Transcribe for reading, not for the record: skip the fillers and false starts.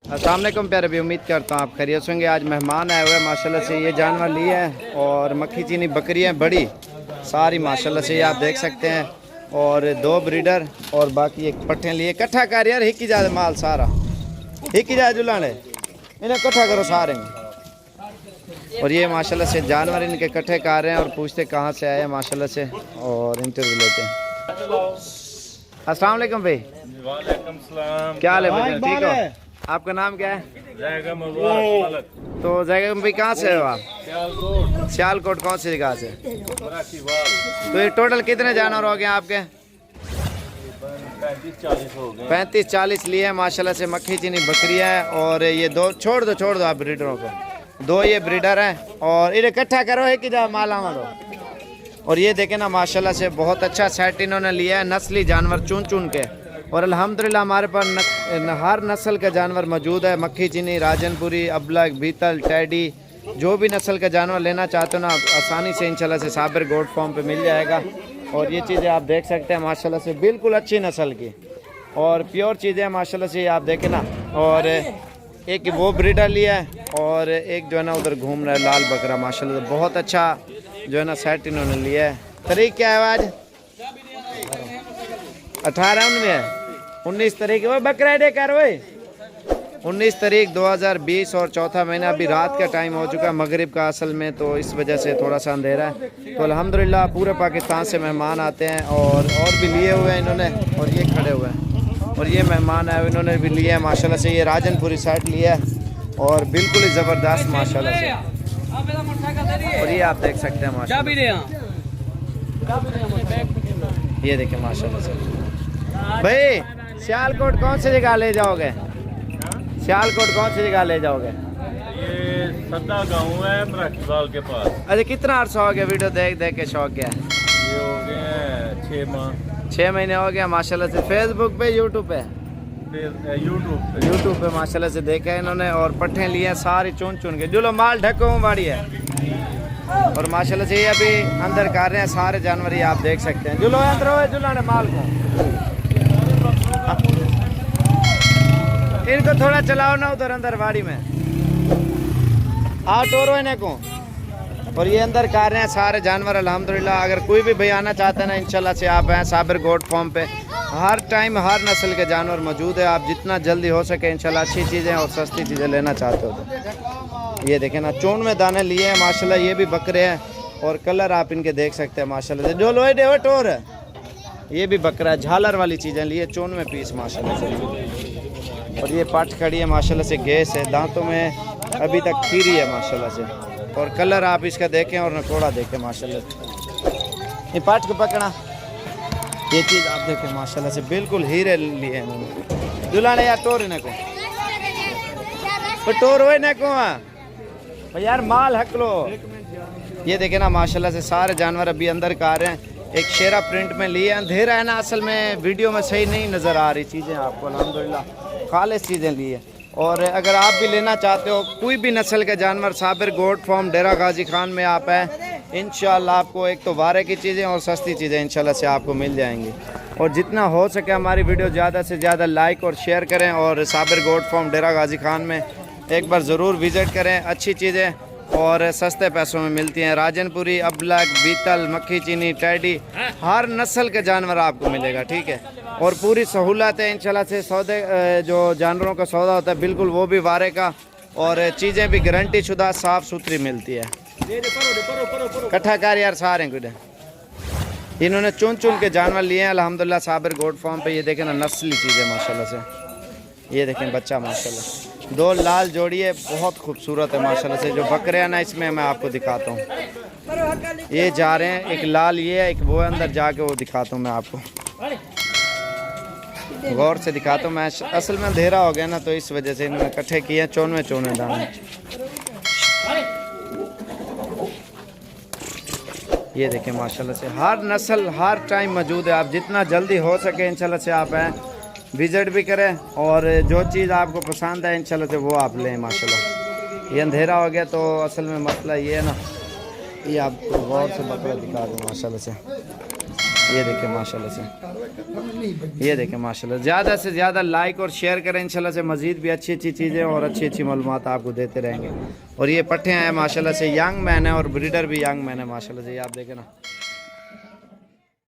अस्सलाम वालेकुम प्यारे भी, उम्मीद करता हूँ आप खैरियत से होंगे। आज मेहमान आए हुए हैं माशाल्लाह से, ये जानवर लिए हैं और मक्खी चीनी बकरियाँ बड़ी सारी माशाल्लाह से ये आप देख सकते हैं। और 2 ब्रीडर और बाकी एक पट्ठे लिए। इकट्ठा कर यार, हिकी जा माल सारा हिकी जा जुलाने, इन्हें इकट्ठा करो सारे में। और ये माशाल्लाह से जानवर इनके इकट्ठे कर रहे हैं और पूछते कहाँ से आए हैं माशाल्लाह से और इंटरव्यू लेते हैं। अस्सलाम वालेकुम भाई। वालेकुम सलाम। क्या हाल है भाई, ठीक हो? आपका नाम क्या है? तो जगह भाई कहाँ से है आप? सियालकोट। कौन सी जगह से? तो ये टोटल कितने जानवर हो गए आपके? 35-40 लिए हैं माशाल्लाह से। मक्खी चीनी बकरियां हैं और ये 2 छोड़ दो आप ब्रीडरों को। 2 ये ब्रीडर हैं और इन्हें इकट्ठा करो एक ही जा माला मारो। और ये देखें ना माशाल्लाह से बहुत अच्छा सेट इन्होंने लिया है, नस्ली जानवर चुन के। और अल्हम्दुलिल्लाह हमारे पास हर नस्ल का जानवर मौजूद है। मक्खी चीनी, राजनपुरी, अबलग, बीतल, टैडी, जो भी नस्ल का जानवर लेना चाहते हो ना आसानी से इंशाल्लाह से साबिर गोट फार्म पे मिल जाएगा। और ये चीज़ें आप देख सकते हैं माशाल्लाह से बिल्कुल अच्छी नस्ल की और प्योर चीज़ें माशाल्लाह से आप देखें ना। और एक वो ब्रीडर लिया है और एक जो है ना उधर घूम रहा है लाल बकरा माशाल्लाह से बहुत अच्छा जो है ना सेट इन्होंने लिया है। तारीख क्या है आज? 18 में है 19 तारीख वो बकरा डे कर वही 19 तारीख 2020 और चौथा महीना। अभी रात का टाइम हो चुका है मगरिब का असल में, तो इस वजह से थोड़ा सा अंधेरा है। तो अल्हम्दुलिल्लाह पूरे पाकिस्तान से मेहमान आते हैं और भी लिए हुए हैं इन्होंने। और ये खड़े हुए हैं और ये मेहमान आए इन्होंने भी लिए हैं माशाल्लाह से। ये राजनपुरी सेट लिया है और बिल्कुल ही ज़बरदस्त माशाल्लाह से। और ये आप देख सकते हैं माशाल्लाह, ये देखें माशाल्लाह से। भाई सियालकोट कौन सी जगह ले जाओगे? सियालकोट कौन सी जगह ले जाओगे? ये सद्दा गांव है मराठीवाल के पास। अच्छा कितना अर्सा हो गया वीडियो देख के शौक क्या है? ये हो गए 6 माह 6 महीने हो गया माशाल्लाह से। फेसबुक पे यूट्यूब पे माशाल्लाह से देखा है इन्होंने। और पट्ठे लिए सारी चुन के जो लो माल ढको बाड़ी है। और माशाल्लाह से ये अभी अंदर कर रहे हैं सारे जानवर, ये आप देख सकते हैं। जो लो अंदर हो जुलाने माल को, इनको थोड़ा चलाओ ना उधर अंदर बाड़ी में, आओ टोरो इन्हें को। और ये अंदर कर रहे हैं सारे जानवर अल्हम्दुलिल्लाह। अगर कोई भी भाई आना चाहते हैं ना इंशाल्लाह से आप हैं साबिर गोट फार्म पे। हर टाइम हर नस्ल के जानवर मौजूद है। आप जितना जल्दी हो सके इंशाल्लाह अच्छी चीज़ें और सस्ती चीज़ें लेना चाहते हो तो ये देखें ना चोन में दाने लिए हैं माशाल्लाह। ये भी बकरे हैं और कलर आप इनके देख सकते हैं माशाल्लाह से। जो लोहे डे टोर है ये भी बकरा है, झालर वाली चीज़ें लिए चोन में पीस माशाल्लाह से। और ये पाठ खड़ी है माशाल्लाह से, गैस है, दांतों में अभी तक खीरी है माशाल्लाह से। और कलर आप इसका देखें और नकोड़ा देखें माशाल्लाह से। ये पाठ को पकड़ा, ये चीज़ आप देखें माशाल्लाह से बिल्कुल हीरे लिए हैं इन्होंने। दुलाने यार टोर इन्हें को टोर हो इन्हें को यार माल हक लो। ये देखें ना माशाल्लाह से सारे जानवर अभी अंदर का आ रहे हैं। एक शेरा प्रिंट में लिए, अंधेरा है ना असल में वीडियो में सही नहीं नज़र आ रही चीज़ें आपको। अल्हम्दुलिल्लाह खालिस चीज़ें लिए। और अगर आप भी लेना चाहते हो कोई भी नस्ल के जानवर साबिर गोट फार्म डेरा गाजी खान में आप हैं इंशाल्लाह आपको एक तो वारे की चीज़ें और सस्ती चीज़ें इंशाल्लाह से आपको मिल जाएंगी। और जितना हो सके हमारी वीडियो ज़्यादा से ज़्यादा लाइक और शेयर करें और साबिर गोट फार्म डेरा गाजी खान में एक बार ज़रूर विज़िट करें। अच्छी चीज़ें और सस्ते पैसों में मिलती हैं। राजनपुरी, अबलग, बीतल, मक्खी चीनी, टैडी, हर नस्ल के जानवर आपको मिलेगा, ठीक है। और पूरी सहूलत है इंशाल्लाह से। सौदे जो जानवरों का सौदा होता है बिल्कुल वो भी वारे का और चीज़ें भी गारंटी शुदा साफ़ सुथरी मिलती है। इकट्ठा कर यार सारे कुछ इन्होंने चुन के जानवर लिए हैं अल्हम्दुलिल्लाह साबिर गोट फार्म पे। ये देखें ना नस्ली चीज़ें माशाल्लाह से। ये देखें बच्चा माशाल्लाह 2 लाल जोड़ी है, बहुत खूबसूरत है माशाल्लाह से। जो बकरे हैं ना इसमें मैं आपको दिखाता हूँ। ये जा रहे हैं, एक लाल ये है, एक वो अंदर जाके वो दिखाता हूँ मैं आपको, गौर से दिखाता हूँ मैं। असल में अंधेरा हो गया ना तो इस वजह से इन्होंने इकट्ठे किए हैं चोनवे दाने। ये देखें माशाल्लाह से हर नस्ल हर टाइम मौजूद है। आप जितना जल्दी हो सके इंशाल्लाह से आप हैं विजिट भी करें और जो चीज़ आपको पसंद है इंशाल्लाह से वो आप लें माशाल्लाह। ये अंधेरा हो गया तो असल में मसला ये है ना, ये आपको गौर से बकरा दिखा दूँ माशाल्लाह से। ये देखें माशाल्लाह से, ये देखें माशाल्लाह। ज़्यादा से ज़्यादा लाइक और शेयर करें, इंशाल्लाह से मज़ीद भी अच्छी अच्छी चीज़ें और अच्छी अच्छी मालूमात आपको देते रहेंगे। और ये पट्ठे हैं माशाल्लाह से, यंग मैन है और ब्रीडर भी यंग मैन है माशाल्लाह से। ये आप देखें ना,